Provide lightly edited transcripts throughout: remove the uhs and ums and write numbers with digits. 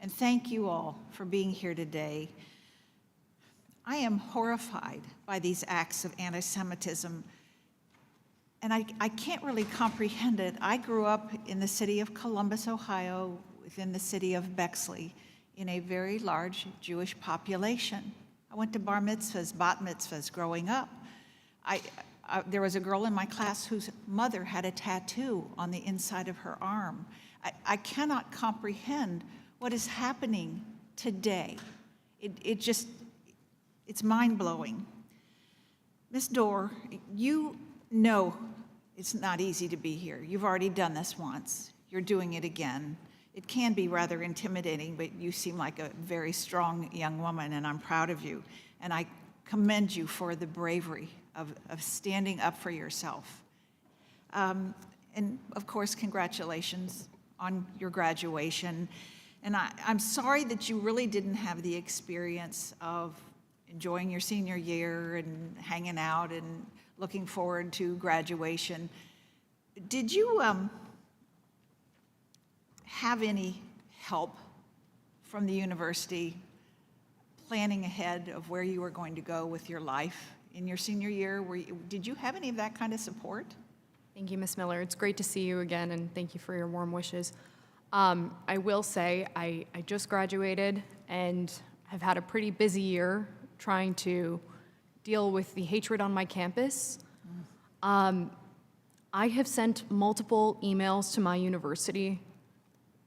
and thank you all for being here today. I am horrified by these acts of anti-Semitism, and I can't really comprehend it. I grew up in the city of Columbus, Ohio, within the city of Bexley, in a very large Jewish population. I went to bar mitzvahs, bat mitzvahs growing up. There was a girl in my class whose mother had a tattoo on the inside of her arm. I cannot comprehend what is happening today. It's mind-blowing. Ms. Dorr, you know it's not easy to be here. You've already done this once. You're doing it again. It can be rather intimidating, but you seem like a very strong young woman, and I'm proud of you. And I commend you for the bravery of standing up for yourself. And of course, congratulations on your graduation. And I'm sorry that you really didn't have the experience of enjoying your senior year and hanging out and looking forward to graduation. Did you have any help from the university planning ahead of where you were going to go with your life in your senior year? Did you have any of that kind of support? Thank you, Ms. Miller. It's great to see you again, and thank you for your warm wishes. I will say I just graduated and have had a pretty busy year trying to deal with the hatred on my campus. I have sent multiple emails to my university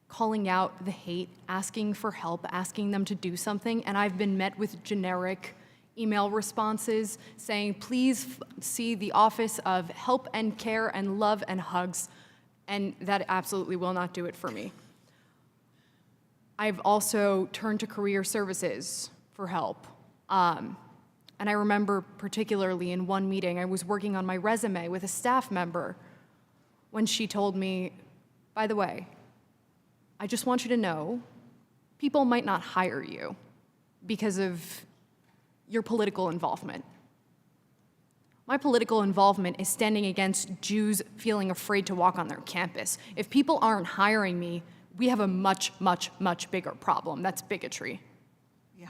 calling out the hate, asking for help, asking them to do something, and I've been met with generic email responses saying, please see the Office of Help and Care and Love and Hugs, and that absolutely will not do it for me. I've also turned to career services for help. And I remember particularly in one meeting, I was working on my resume with a staff member when she told me, by the way, I just want you to know, people might not hire you because of your political involvement. My political involvement is standing against Jews feeling afraid to walk on their campus. If people aren't hiring me, we have a much, much, much bigger problem. That's bigotry. Yeah.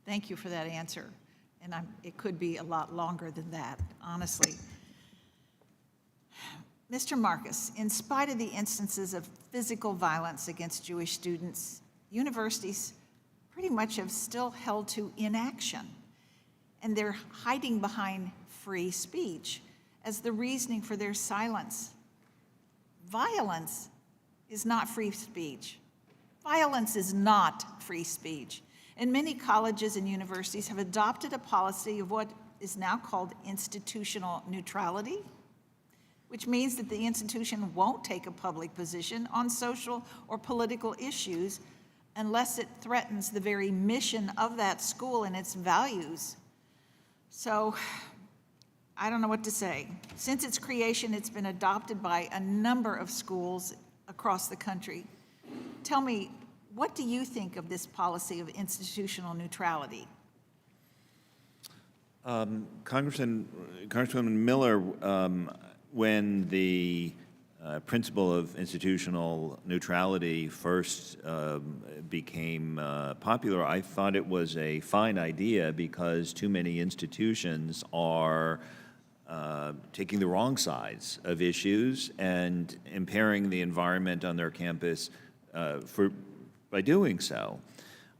Thank you for that answer. And it could be a lot longer than that, honestly. Mr. Marcus, in spite of the instances of physical violence against Jewish students, universities pretty much have still held to inaction, and they're hiding behind free speech as the reasoning for their silence. Violence is not free speech. Violence is not free speech. And many colleges and universities have adopted a policy of what is now called institutional neutrality, which means that the institution won't take a public position on social or political issues unless it threatens the very mission of that school and its values. So I don't know what to say. Since its creation, it's been adopted by a number of schools across the country. Tell me, what do you think of this policy of institutional neutrality? Congresswoman Miller, when the principle of institutional neutrality first became popular, I thought it was a fine idea because too many institutions are taking the wrong sides of issues and impairing the environment on their campus by doing so.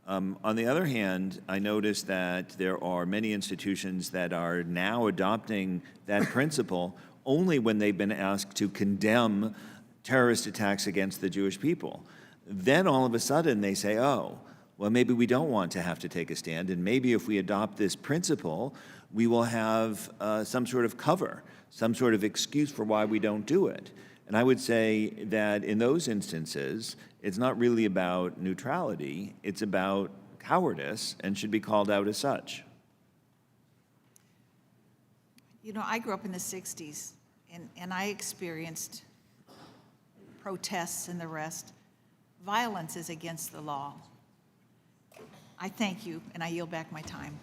On the other hand, I noticed that there are many institutions that are now adopting that principle only when they've been asked to condemn terrorist attacks against the Jewish people. Then all of a sudden they say, oh, well, maybe we don't want to have to take a stand, and maybe if we adopt this principle, we will have some sort of cover, some sort of excuse for why we don't do it. And I would say that in those instances, it's not really about neutrality, it's about cowardice and should be called out as such. You know, I grew up in the 60s, and I experienced protests and the rest. Violence is against the law. I thank you, and I yield back my time.